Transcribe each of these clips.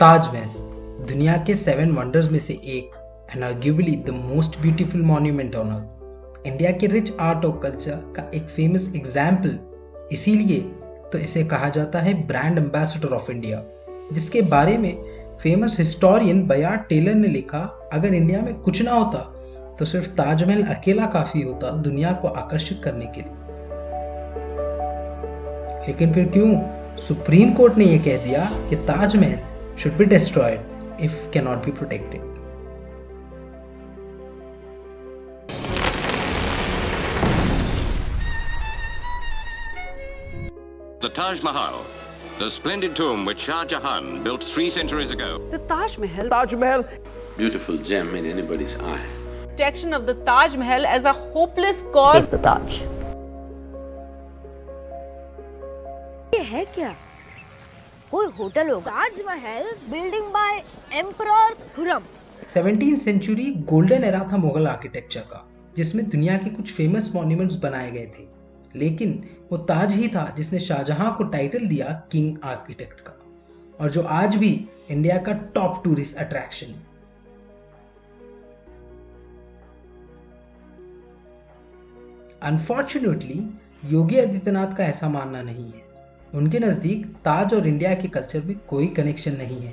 ताजमहल दुनिया के 7 वंडर्स में से एक and arguably the most beautiful monument on earth, India के रिच आर्ट और कल्चर का एक फेमस एग्जाम्पल। इसीलिए तो इसे कहा जाता है ब्रांड एम्बेसडर ऑफ इंडिया, जिसके बारे में फेमस हिस्टोरियन बयार टेलर ने लिखा, अगर इंडिया में कुछ ना होता तो सिर्फ ताजमहल अकेला काफी होता दुनिया को आकर्षित करने के लिए। लेकिन फिर क्यों सुप्रीम कोर्ट ने यह कह दिया कि Taj Mahal should be destroyed if cannot be protected. The Taj Mahal, the splendid tomb which Shah Jahan built 3 centuries ago. The Taj Mahal. Taj Mahal. Beautiful gem in anybody's eye. Protection of the Taj Mahal as a hopeless cause. Save the Taj. ये है क्या? कोई hotel होगा। Taj Mahal building by emperor Khurram. 17th century golden era था Mughal architecture का, जिसमें दुनिया के कुछ फेमस मॉन्यूमेंट्स बनाए गए थे। लेकिन वो ताज ही था जिसने शाहजहां को टाइटल दिया किंग आर्किटेक्ट का, और जो आज भी इंडिया का टॉप टूरिस्ट अट्रैक्शन है। अनफॉर्चुनेटली योगी आदित्यनाथ का ऐसा मानना नहीं है। उनके नजदीक ताज और इंडिया के कल्चर में कोई कनेक्शन नहीं है।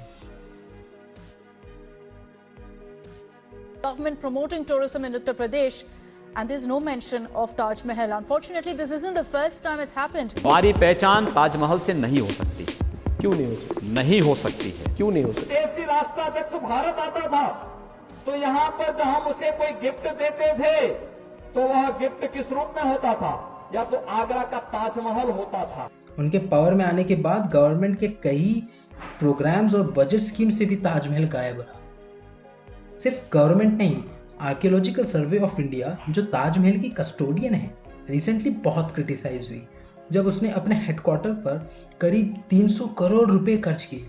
Government promoting tourism in Uttar Pradesh, and there's no mention of Taj Mahal. Unfortunately, this isn't the first time it's happened. हमारी पहचान ताजमहल से नहीं हो सकती। क्यों नहीं हो सकती? नहीं हो सकती है। क्यों नहीं हो सकती? देसी राष्ट्राध्यक्ष भारत आता था तो यहाँ पर जब हम उसे कोई गिफ्ट देते थे तो वह गिफ्ट किस रूप में होता था? या तो आगरा का ताजमहल होता था। उनके पावर में आने के बाद गवर्नमेंट के कई प्रोग्राम्स और बजट स्कीम से भी ताजमहल गायब रहा। सिर्फ गवर्नमेंट नहीं, आर्कियोलॉजिकल सर्वे ऑफ इंडिया जो ताजमहल की कस्टोडियन है, रिसेंटली बहुत क्रिटिसाइज हुई जब उसने अपने हेडक्वार्टर पर करीब 300 करोड़ रुपए खर्च किए।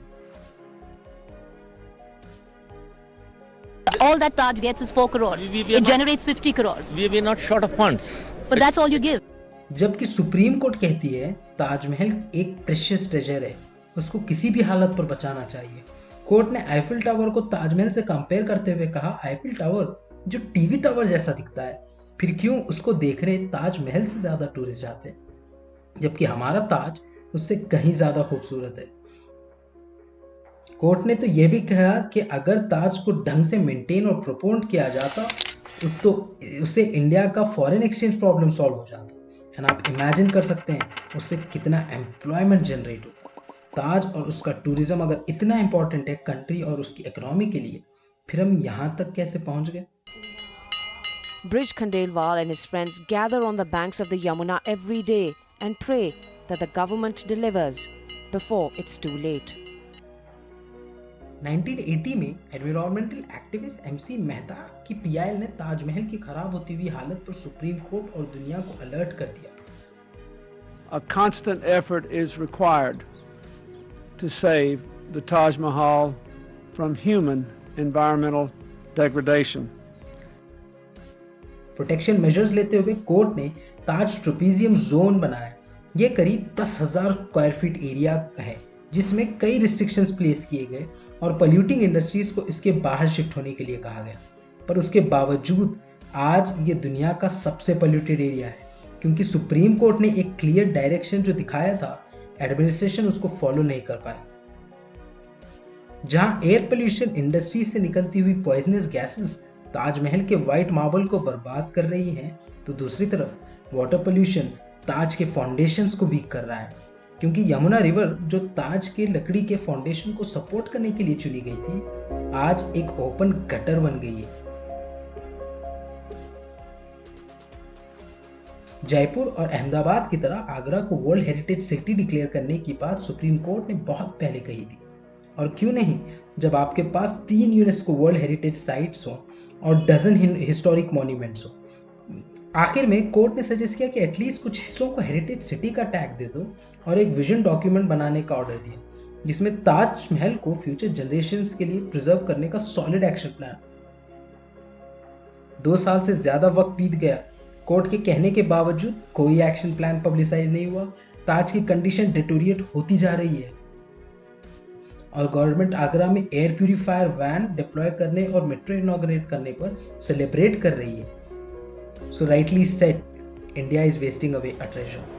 All that Taj gets is 4 crores. It generates 50 crores. We are not short of funds. But that's all you give. जबकि सुप्रीम कोर्ट कहती है ताजमहल एक प्रेशियस ट्रेजर है, उसको किसी भी हालत पर बचाना चाहिए। कोर्ट ने आईफिल टावर को ताजमहल से कंपेयर करते हुए कहा, आईफिल टावर जो टीवी टावर जैसा दिखता है, फिर क्यों उसको देखने ताजमहल से ज्यादा टूरिस्ट जाते हैं, जबकि हमारा ताज उससे कहीं ज्यादा खूबसूरत है। कोर्ट ने तो यह भी कहा कि अगर ताज को ढंग से मेंटेन और प्रपोर्ट किया जाता तो उससे इंडिया का फॉरेन एक्सचेंज प्रॉब्लम सॉल्व हो जाता। एंड आप इमेजिन कर सकते हैं उससे कितना एम्प्लॉयमेंट जनरेट होता। ताज और उसका टूरिज्म अगर इतना इंपॉर्टेंट है कंट्री और उसकी इकोनॉमी के लिए, फिर हम यहाँ तक कैसे पहुँच गए? Brij Khandelwal and his friends gather on the banks of the Yamuna every day and pray that the government delivers before it's too late. 1980 में एनवायरमेंटल एक्टिविस्ट एमसी मेहता की पीआईएल ने ताजमहल की खराब होती हुई हालत पर सुप्रीम कोर्ट और दुनिया को अलर्ट कर दिया। A constant effort is required to save the Taj Mahal from human environmental degradation. Protection measures लेते हुए कोर्ट ने ताज ट्रोपिजियम जोन बनाया। ये करीब 10,000 स्क्वायर फीट एरिया है, जिसमें कई रिस्ट्रिक्शंस प्लेस किए गए और पोल्यूटिंग इंडस्ट्रीज को इसके बाहर शिफ्ट होने के लिए कहा गया। पर उसके बावजूद आज ये दुनिया का सबसे पोल्यूटेड एरिया है, क्योंकि सुप्रीम कोर्ट ने एक क्लियर डायरेक्शन जो दिखाया था, एडमिनिस्ट्रेशन उसको फॉलो नहीं कर पाया। जहां एयर पोल्यूशन इंडस्ट्री से निकलती हुई पॉइजनस गैसेस ताजमहल के व्हाइट मार्बल को बर्बाद कर रही हैं, तो दूसरी तरफ वाटर पोल्यूशन ताज के फाउंडेशंस को वीक कर रहा है, क्योंकि यमुना रिवर जो ताज के लकड़ी के फाउंडेशन को सपोर्ट करने के लिए चुनी गई थी, आज एक ओपन गटर बन गई है। जयपुर और अहमदाबाद की तरह आगरा को वर्ल्ड हेरिटेज सिटी डिक्लेयर करने की बात सुप्रीम कोर्ट ने बहुत पहले कही थी। और क्यों नहीं, जब आपके पास 3 यूनेस्को वर्ल्ड हेरिटेज साइट्स हो और डजन हिस्टोरिक मॉन्यूमेंट्स हो। आखिर में कोर्ट ने सजेस्ट किया कि एटलीस्ट कुछ हिस्सों को हेरिटेज सिटी का टैग दे दो और एक विजन डॉक्यूमेंट बनाने का ऑर्डर दिया, जिसमें ताजमहल को फ्यूचर जनरेशंस के लिए प्रिजर्व करने का सॉलिड एक्शन प्लान। 2 साल से ज्यादा वक्त बीत गया, कोर्ट के कहने के बावजूद कोई एक्शन प्लान पब्लिसाइज नहीं हुआ। ताज की कंडीशन डिटोरिएट होती जा रही है और गवर्नमेंट आगरा में एयर प्यूरिफायर वैन डिप्लॉय करने और मेट्रो इनॉग्रेट करने पर सेलिब्रेट कर रही है। So rightly said, India is wasting away a treasure.